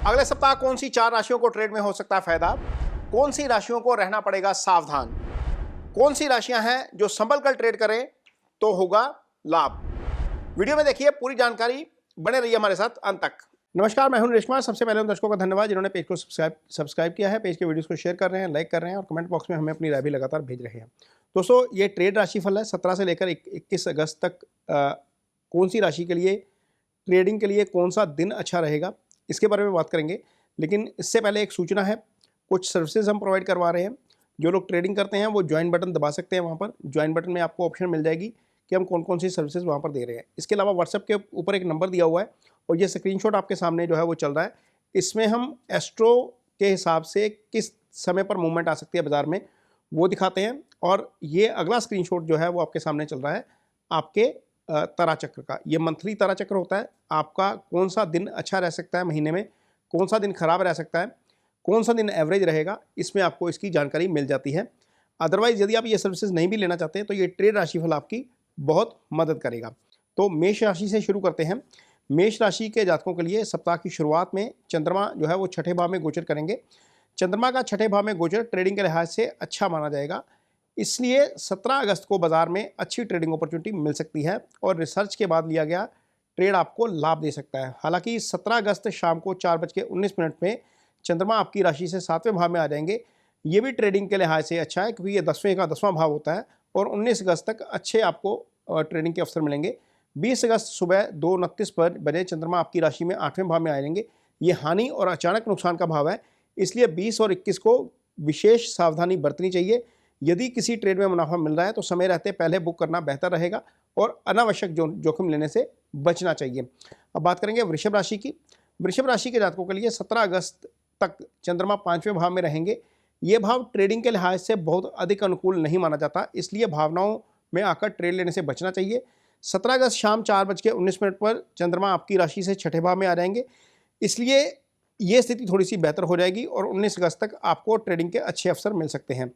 अगले सप्ताह कौन सी 4 राशियों को ट्रेड में हो सकता है फायदा, कौन सी राशियों को रहना पड़ेगा सावधान, कौन सी राशियां हैं जो संभल कर ट्रेड करें तो होगा लाभ। वीडियो में देखिए पूरी जानकारी, बने रहिए हमारे साथ अंत तक। नमस्कार, मैं हूं नरेश कुमार। सबसे पहले उन दर्शकों का धन्यवाद जिन्होंने पेज को सब्सक्राइब किया है, पेज के वीडियोस को शेयर कर रहे हैं, लाइक कर रहे हैं और कमेंट बॉक्स में हमें अपनी राय भी लगातार भेज रहे हैं। दोस्तों, ये ट्रेड राशिफल है 17 से लेकर 21 अगस्त तक। कौन सी राशि के लिए ट्रेडिंग के लिए कौन सा दिन अच्छा रहेगा, इसके बारे में बात करेंगे। लेकिन इससे पहले एक सूचना है, कुछ सर्विसेज हम प्रोवाइड करवा रहे हैं। जो लोग ट्रेडिंग करते हैं वो ज्वाइन बटन दबा सकते हैं। वहाँ पर ज्वाइन बटन में आपको ऑप्शन मिल जाएगी कि हम कौन कौन सी सर्विसेज वहाँ पर दे रहे हैं। इसके अलावा व्हाट्सएप के ऊपर एक नंबर दिया हुआ है और ये स्क्रीनशॉट आपके सामने जो है वो चल रहा है। इसमें हम एस्ट्रो के हिसाब से किस समय पर मूवमेंट आ सकती है बाजार में वो दिखाते हैं। और ये अगला स्क्रीनशॉट जो है वो आपके सामने चल रहा है आपके तारा चक्र का। ये मंथली तारा चक्र होता है। आपका कौन सा दिन अच्छा रह सकता है महीने में, कौन सा दिन खराब रह सकता है, कौन सा दिन एवरेज रहेगा, इसमें आपको इसकी जानकारी मिल जाती है। अदरवाइज यदि आप ये सर्विसेज नहीं भी लेना चाहते हैं तो ये ट्रेड राशिफल आपकी बहुत मदद करेगा। तो मेष राशि से शुरू करते हैं। मेष राशि के जातकों के लिए सप्ताह की शुरुआत में चंद्रमा जो है वो छठे भाव में गोचर करेंगे। चंद्रमा का छठे भाव में गोचर ट्रेडिंग के लिहाज से अच्छा माना जाएगा, इसलिए 17 अगस्त को बाजार में अच्छी ट्रेडिंग अपॉर्चुनिटी मिल सकती है और रिसर्च के बाद लिया गया ट्रेड आपको लाभ दे सकता है। हालांकि 17 अगस्त शाम को 4:19 में चंद्रमा आपकी राशि से 7वें भाव में आ जाएंगे। ये भी ट्रेडिंग के लिहाज से अच्छा है क्योंकि ये 10वें का 10वां भाव होता है और 19 अगस्त तक अच्छे आपको ट्रेडिंग के अवसर मिलेंगे। 20 अगस्त सुबह 2:29 बजे चंद्रमा आपकी राशि में 8वें भाव में आएंगे। ये हानि और अचानक नुकसान का भाव है, इसलिए 20 और 21 को विशेष सावधानी बरतनी चाहिए। यदि किसी ट्रेड में मुनाफा मिल रहा है तो समय रहते पहले बुक करना बेहतर रहेगा और अनावश्यक जोखिम लेने से बचना चाहिए। अब बात करेंगे वृषभ राशि की। वृषभ राशि के जातकों के लिए 17 अगस्त तक चंद्रमा 5वें भाव में रहेंगे। ये भाव ट्रेडिंग के लिहाज से बहुत अधिक अनुकूल नहीं माना जाता, इसलिए भावनाओं में आकर ट्रेड लेने से बचना चाहिए। 17 अगस्त शाम 4:19 पर चंद्रमा आपकी राशि से छठे भाव में आ जाएंगे, इसलिए ये स्थिति थोड़ी सी बेहतर हो जाएगी और 19 अगस्त तक आपको ट्रेडिंग के अच्छे अवसर मिल सकते हैं।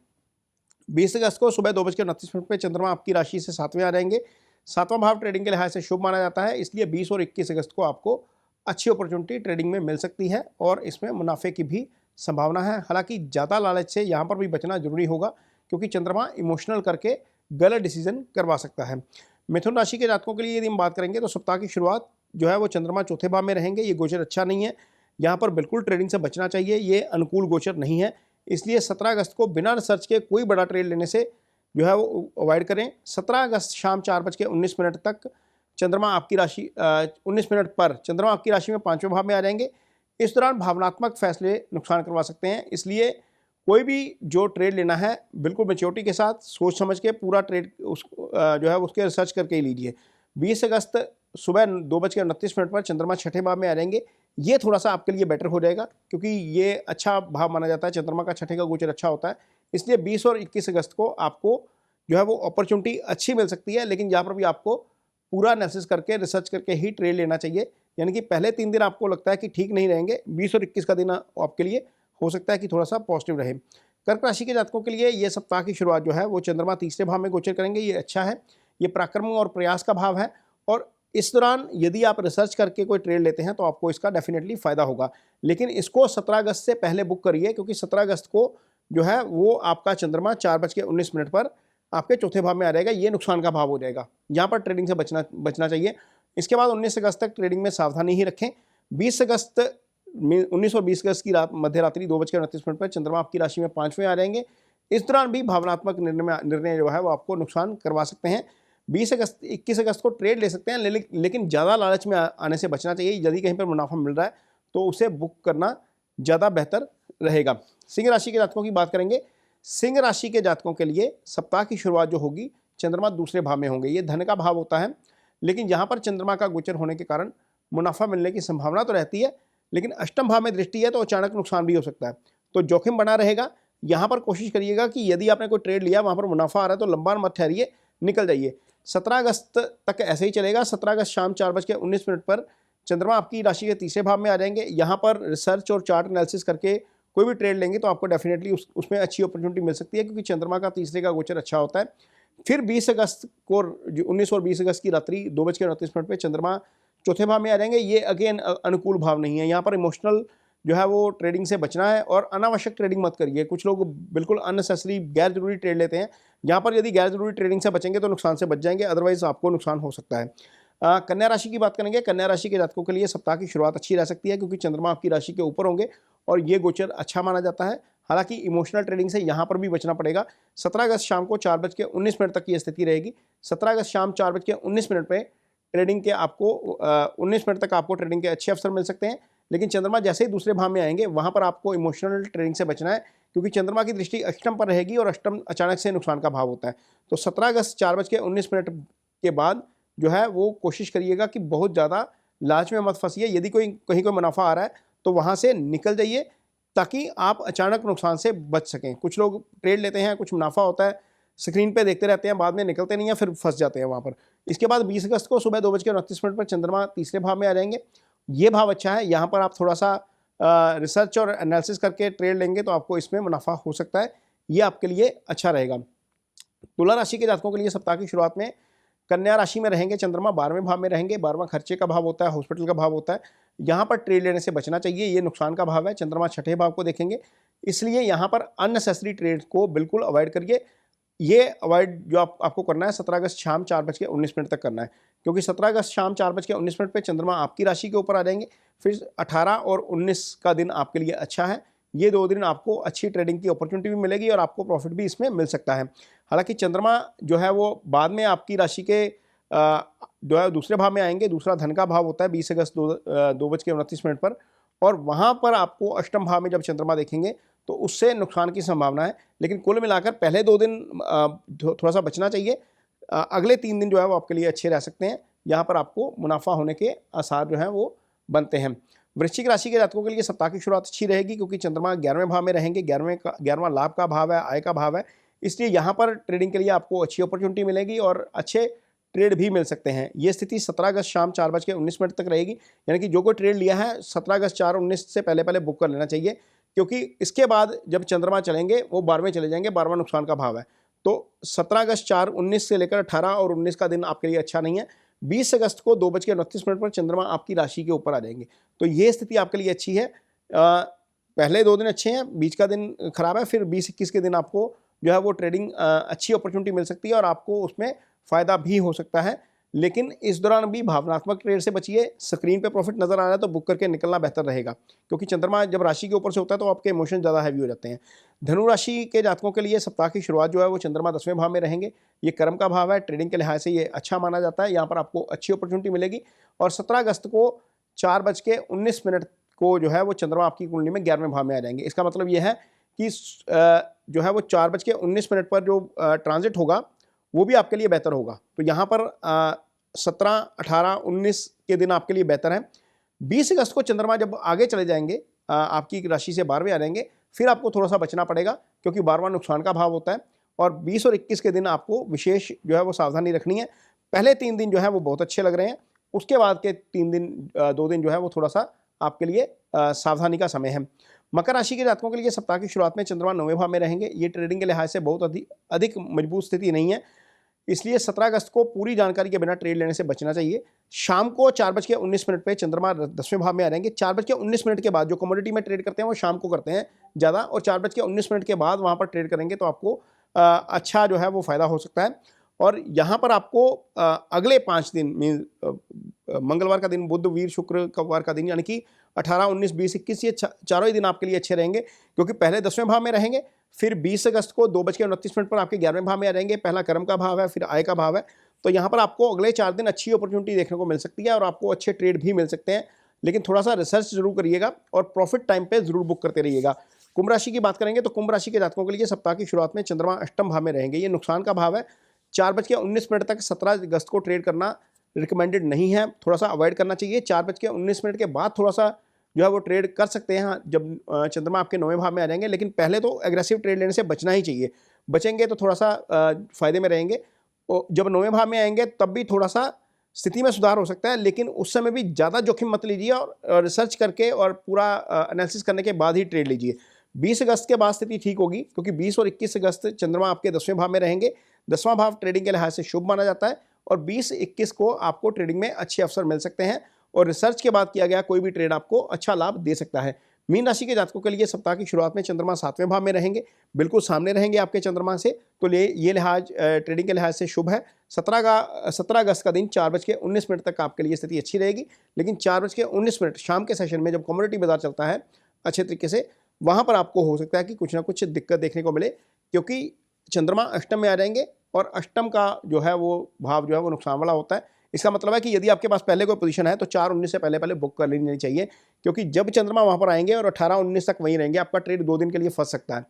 20 अगस्त को सुबह 2:29 पर चंद्रमा आपकी राशि से 7वें आ जाएंगे। 7वां भाव ट्रेडिंग के लिहाज से शुभ माना जाता है, इसलिए 20 और 21 अगस्त को आपको अच्छी अपॉर्चुनिटी ट्रेडिंग में मिल सकती है और इसमें मुनाफे की भी संभावना है। हालांकि ज़्यादा लालच से यहाँ पर भी बचना जरूरी होगा क्योंकि चंद्रमा इमोशनल करके गलत डिसीजन करवा सकता है। मिथुन राशि के जातकों के लिए यदि हम बात करेंगे तो सप्ताह की शुरुआत जो है वो चंद्रमा चौथे भाव में रहेंगे। ये गोचर अच्छा नहीं है, यहाँ पर बिल्कुल ट्रेडिंग से बचना चाहिए, ये अनुकूल गोचर नहीं है, इसलिए 17 अगस्त को बिना रिसर्च के कोई बड़ा ट्रेड लेने से जो है वो अवॉइड करें। 17 अगस्त शाम 4:19 तक चंद्रमा आपकी राशि 19 मिनट पर चंद्रमा आपकी राशि में 5वें भाव में आ जाएंगे। इस दौरान भावनात्मक फैसले नुकसान करवा सकते हैं, इसलिए कोई भी जो ट्रेड लेना है बिल्कुल मैच्योरिटी के साथ सोच समझ के पूरा ट्रेड जो है उसके रिसर्च करके ही लीजिए। 20 अगस्त सुबह 2:29 पर चंद्रमा छठे भाव में आ जाएंगे। ये थोड़ा सा आपके लिए बेटर हो जाएगा क्योंकि ये अच्छा भाव माना जाता है, चंद्रमा का छठे का गोचर अच्छा होता है, इसलिए 20 और 21 अगस्त को आपको जो है वो अपॉर्चुनिटी अच्छी मिल सकती है। लेकिन यहाँ पर भी आपको पूरा एनालिसिस करके रिसर्च करके ही ट्रेड लेना चाहिए, यानी कि पहले 3 दिन आपको लगता है कि ठीक नहीं रहेंगे, 20 और 21 का दिन आपके लिए हो सकता है कि थोड़ा सा पॉजिटिव रहे। कर्क राशि के जातकों के लिए ये सप्ताह की शुरुआत जो है वो चंद्रमा तीसरे भाव में गोचर करेंगे। ये अच्छा है, ये पराक्रम और प्रयास का भाव है और इस दौरान यदि आप रिसर्च करके कोई ट्रेड लेते हैं तो आपको इसका डेफिनेटली फ़ायदा होगा। लेकिन इसको 17 अगस्त से पहले बुक करिए क्योंकि 17 अगस्त को जो है वो आपका चंद्रमा 4:19 पर आपके चौथे भाव में आ जाएगा। ये नुकसान का भाव हो जाएगा, यहाँ पर ट्रेडिंग से बचना चाहिए। इसके बाद 19 अगस्त तक ट्रेडिंग में सावधानी ही रखें। 19 और 20 अगस्त की रात मध्य रात्रि 2:29 पर चंद्रमा आपकी राशि में 5वें आ जाएंगे। इस दौरान भी भावनात्मक निर्णय जो है वो आपको नुकसान करवा सकते हैं। 21 अगस्त को ट्रेड ले सकते हैं, लेकिन ज़्यादा लालच में आने से बचना चाहिए। यदि कहीं पर मुनाफा मिल रहा है तो उसे बुक करना ज़्यादा बेहतर रहेगा। सिंह राशि के जातकों की बात करेंगे। सिंह राशि के जातकों के लिए सप्ताह की शुरुआत जो होगी चंद्रमा दूसरे भाव में होंगे। ये धन का भाव होता है, लेकिन यहाँ पर चंद्रमा का गोचर होने के कारण मुनाफा मिलने की संभावना तो रहती है, लेकिन अष्टम भाव में दृष्टि है तो अचानक नुकसान भी हो सकता है, तो जोखिम बना रहेगा। यहाँ पर कोशिश करिएगा कि यदि आपने कोई ट्रेड लिया वहाँ पर मुनाफा आ रहा है तो लंबा मत ठहरिए, निकल जाइए। 17 अगस्त तक ऐसे ही चलेगा। 17 अगस्त शाम 4:19 पर चंद्रमा आपकी राशि के तीसरे भाव में आ जाएंगे। यहाँ पर रिसर्च और चार्ट एनालिसिस करके कोई भी ट्रेड लेंगे तो आपको डेफिनेटली उसमें अच्छी अपॉर्चुनिटी मिल सकती है क्योंकि चंद्रमा का तीसरे का गोचर अच्छा होता है। फिर 20 अगस्त को 19 और 20 अगस्त की रात्रि 2:29 पर चंद्रमा चौथे भाव में आ जाएंगे। ये अगेन अनुकूल भाव नहीं है, यहाँ पर इमोशनल जो है वो ट्रेडिंग से बचना है और अनावश्यक ट्रेडिंग मत करिए। कुछ लोग बिल्कुल अननेसेसरी गैर जरूरी ट्रेड लेते हैं। यहाँ पर यदि गैर जरूरी ट्रेडिंग से बचेंगे तो नुकसान से बच जाएंगे, अदरवाइज आपको नुकसान हो सकता है। कन्या राशि की बात करेंगे। कन्या राशि के जातकों के लिए सप्ताह की शुरुआत अच्छी रह सकती है क्योंकि चंद्रमा आपकी राशि के ऊपर होंगे और ये गोचर अच्छा माना जाता है। हालांकि इमोशनल ट्रेडिंग से यहाँ पर भी बचना पड़ेगा। 17 अगस्त शाम को 4:19 तक की स्थिति रहेगी। 17 अगस्त शाम 4:19 पे ट्रेडिंग के आपको 19 मिनट तक आपको ट्रेडिंग के अच्छे अवसर मिल सकते हैं। लेकिन चंद्रमा जैसे ही दूसरे भाव में आएंगे वहां पर आपको इमोशनल ट्रेडिंग से बचना है क्योंकि चंद्रमा की दृष्टि अष्टम पर रहेगी और अष्टम अचानक से नुकसान का भाव होता है। तो 17 अगस्त 4:19 के बाद जो है वो कोशिश करिएगा कि बहुत ज़्यादा लालच में मत फंसिए। यदि कहीं कोई मुनाफा आ रहा है तो वहाँ से निकल जाइए ताकि आप अचानक नुकसान से बच सकें। कुछ लोग ट्रेड लेते हैं, कुछ मुनाफा होता है, स्क्रीन पे देखते रहते हैं, बाद में निकलते नहीं हैं, फिर फंस जाते हैं वहाँ पर। इसके बाद 20 अगस्त को सुबह 2:29 पर चंद्रमा तीसरे भाव में आ जाएंगे। ये भाव अच्छा है, यहाँ पर आप थोड़ा सा रिसर्च और एनालिसिस करके ट्रेड लेंगे तो आपको इसमें मुनाफा हो सकता है। ये आपके लिए अच्छा रहेगा। तुला राशि के जातकों के लिए सप्ताह की शुरुआत में कन्या राशि में रहेंगे चंद्रमा, 12वें भाव में रहेंगे। 12वां खर्चे का भाव होता है, हॉस्पिटल का भाव होता है। यहाँ पर ट्रेड लेने से बचना चाहिए, ये नुकसान का भाव है। चंद्रमा छठे भाव को देखेंगे, इसलिए यहाँ पर अननेसेसरी ट्रेड को बिल्कुल अवॉइड करिए। ये अवॉइड जो आपको करना है 17 अगस्त शाम 4:19 तक करना है क्योंकि 17 अगस्त शाम 4:19 पे चंद्रमा आपकी राशि के ऊपर आ जाएंगे। फिर 18 और 19 का दिन आपके लिए अच्छा है। ये 2 दिन आपको अच्छी ट्रेडिंग की अपॉर्चुनिटी भी मिलेगी और आपको प्रॉफिट भी इसमें मिल सकता है। हालांकि चंद्रमा जो है वो बाद में आपकी राशि के जो है दूसरे भाव में आएंगे। दूसरा धन का भाव होता है 20 अगस्त 2:29 पर और वहाँ पर आपको अष्टम भाव में जब चंद्रमा देखेंगे तो उससे नुकसान की संभावना है। लेकिन कुल मिलाकर पहले 2 दिन थोड़ा सा बचना चाहिए। अगले 3 दिन जो है वो आपके लिए अच्छे रह सकते हैं। यहाँ पर आपको मुनाफा होने के आसार जो हैं वो बनते हैं। वृश्चिक राशि के जातकों के लिए सप्ताह की शुरुआत अच्छी रहेगी क्योंकि चंद्रमा 11वें भाव में रहेंगे। 11वां लाभ का भाव है, आय का भाव है, इसलिए यहाँ पर ट्रेडिंग के लिए आपको अच्छी अपॉर्चुनिटी मिलेगी और अच्छे ट्रेड भी मिल सकते हैं। ये स्थिति 17 अगस्त शाम 4:19 तक रहेगी। यानी कि जो कोई ट्रेड लिया है 17 अगस्त 4:19 से पहले बुक कर लेना चाहिए क्योंकि इसके बाद जब चंद्रमा चलेंगे वो 12वें चले जाएंगे। 12वां नुकसान का भाव है। तो 17 अगस्त 4:19 से लेकर 18 और 19 का दिन आपके लिए अच्छा नहीं है। 20 अगस्त को 2:29 पर चंद्रमा आपकी राशि के ऊपर आ जाएंगे, तो ये स्थिति आपके लिए अच्छी है। पहले 2 दिन अच्छे हैं, बीच का दिन खराब है, फिर 20-21 के दिन आपको जो है वो ट्रेडिंग अच्छी अपॉर्चुनिटी मिल सकती है और आपको उसमें फ़ायदा भी हो सकता है। लेकिन इस दौरान भी भावनात्मक ट्रेड से बचिए। स्क्रीन पे प्रॉफिट नजर आ रहा है तो बुक करके निकलना बेहतर रहेगा क्योंकि चंद्रमा जब राशि के ऊपर से होता है तो आपके इमोशन ज़्यादा हैवी हो जाते हैं। धनु राशि के जातकों के लिए सप्ताह की शुरुआत जो है वो चंद्रमा 10वें भाव में रहेंगे। ये कर्म का भाव है, ट्रेडिंग के लिहाज से ये अच्छा माना जाता है। यहाँ पर आपको अच्छी अपॉर्चुनिटी मिलेगी और 17 अगस्त को 4:19 को जो है वो चंद्रमा आपकी कुंडली में 11वें भाव में आ जाएंगे। इसका मतलब ये है कि जो है वो 4:19 पर जो ट्रांजिट होगा वो भी आपके लिए बेहतर होगा। तो यहाँ पर 17, 18, 19 के दिन आपके लिए बेहतर है। 20 अगस्त को चंद्रमा जब आगे चले जाएंगे आपकी राशि से 12वें आ जाएंगे, फिर आपको थोड़ा सा बचना पड़ेगा क्योंकि 12वां नुकसान का भाव होता है और 20 और 21 के दिन आपको विशेष जो है वो सावधानी रखनी है। पहले 3 दिन जो है वो बहुत अच्छे लग रहे हैं, उसके बाद के 2 दिन जो है वो थोड़ा सा आपके लिए सावधानी का समय है। मकर राशि के जातकों के लिए सप्ताह की शुरुआत में चंद्रमा 9वें भाव में रहेंगे। ये ट्रेडिंग के लिहाज से बहुत अधिक मजबूत स्थिति नहीं है, इसलिए 17 अगस्त को पूरी जानकारी के बिना ट्रेड लेने से बचना चाहिए। शाम को 4:19 पे चंद्रमा 10वें भाव में आ जाएंगे। 4:19 के बाद जो कमोडिटी में ट्रेड करते हैं वो शाम को करते हैं ज़्यादा, और 4:19 के बाद वहाँ पर ट्रेड करेंगे तो आपको अच्छा जो है वो फ़ायदा हो सकता है। और यहाँ पर आपको अगले 5 दिन मीन मंगलवार का दिन, बुध, वीर, शुक्रवार का दिन, यानी कि 18, 19, 20, 21 ये चारों ही दिन आपके लिए अच्छे रहेंगे क्योंकि पहले 10वें भाव में रहेंगे, फिर 20 अगस्त को 2:29 पर आपके 11वें भाव में आ जाएंगे। पहला कर्म का भाव है, फिर आय का भाव है। तो यहाँ पर आपको अगले 4 दिन अच्छी अपॉर्चुनिटी देखने को मिल सकती है और आपको अच्छे ट्रेड भी मिल सकते हैं। लेकिन थोड़ा सा रिसर्च जरूर करिएगा और प्रॉफिट टाइम पे जरूर बुक करते रहिएगा। कुंभ राशि की बात करेंगे तो कुंभ राशि के जातकों के लिए सप्ताह की शुरुआत में चंद्रमा अष्टम भाव में रहेंगे। ये नुकसान का भाव है। 4:19 तक 17 अगस्त को ट्रेड करना रिकमेंडेड नहीं है, थोड़ा सा अवॉइड करना चाहिए। 4:19 के बाद थोड़ा सा जो है वो ट्रेड कर सकते हैं जब चंद्रमा आपके 9वें भाव में आ जाएंगे, लेकिन पहले तो एग्रेसिव ट्रेड लेने से बचना ही चाहिए। बचेंगे तो थोड़ा सा फायदे में रहेंगे। जब 9वें भाव में आएंगे तब भी थोड़ा सा स्थिति में सुधार हो सकता है, लेकिन उस समय भी ज़्यादा जोखिम मत लीजिए और रिसर्च करके और पूरा एनालिसिस करने के बाद ही ट्रेड लीजिए। 20 अगस्त के बाद स्थिति ठीक होगी क्योंकि 20 और 21 अगस्त चंद्रमा आपके 10वें भाव में रहेंगे। 10वां भाव ट्रेडिंग के लिहाज से शुभ माना जाता है और 20-21 को आपको ट्रेडिंग में अच्छे अवसर मिल सकते हैं और रिसर्च के बाद किया गया कोई भी ट्रेड आपको अच्छा लाभ दे सकता है। मीन राशि के जातकों के लिए सप्ताह की शुरुआत में चंद्रमा 7वें भाव में रहेंगे, बिल्कुल सामने रहेंगे आपके चंद्रमा से, तो ये लिहाज ट्रेडिंग के लिहाज से शुभ है। 17 अगस्त का दिन 4:19 तक आपके लिए स्थिति अच्छी रहेगी, लेकिन 4:19 शाम के सेशन में जब कमोडिटी बाजार चलता है अच्छे तरीके से, वहाँ पर आपको हो सकता है कि कुछ ना कुछ दिक्कत देखने को मिले, क्योंकि चंद्रमा अष्टम में आ जाएंगे और अष्टम का जो है वो भाव जो है वो नुकसान वाला होता है। इसका मतलब है कि यदि आपके पास पहले कोई पोजीशन है तो 4:19 से पहले बुक कर लेनी चाहिए, क्योंकि जब चंद्रमा वहाँ पर आएंगे और 18-19 तक वहीं रहेंगे, आपका ट्रेड 2 दिन के लिए फंस सकता है।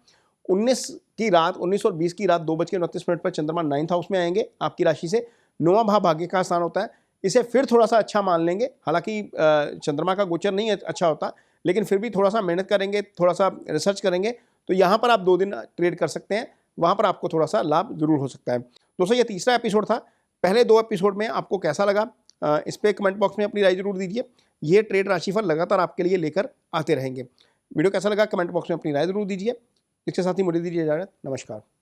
19 और 20 की रात 2:29 पर चंद्रमा 9th हाउस में आएंगे आपकी राशि से। 9वां भाव भाग्य का स्थान होता है, इसे फिर थोड़ा सा अच्छा मान लेंगे। हालांकि चंद्रमा का गोचर नहीं अच्छा होता, लेकिन फिर भी थोड़ा सा मेहनत करेंगे, थोड़ा सा रिसर्च करेंगे तो यहाँ पर आप 2 दिन ट्रेड कर सकते हैं, वहाँ पर आपको थोड़ा सा लाभ जरूर हो सकता है। दोस्तों, ये तीसरा एपिसोड था। पहले 2 एपिसोड में आपको कैसा लगा, इस पर कमेंट बॉक्स में अपनी राय जरूर दीजिए। ये ट्रेड राशिफल लगातार आपके लिए लेकर आते रहेंगे। वीडियो कैसा लगा कमेंट बॉक्स में अपनी राय जरूर दीजिए। इसके साथ ही मुझे दीजिए इजाजत। नमस्कार।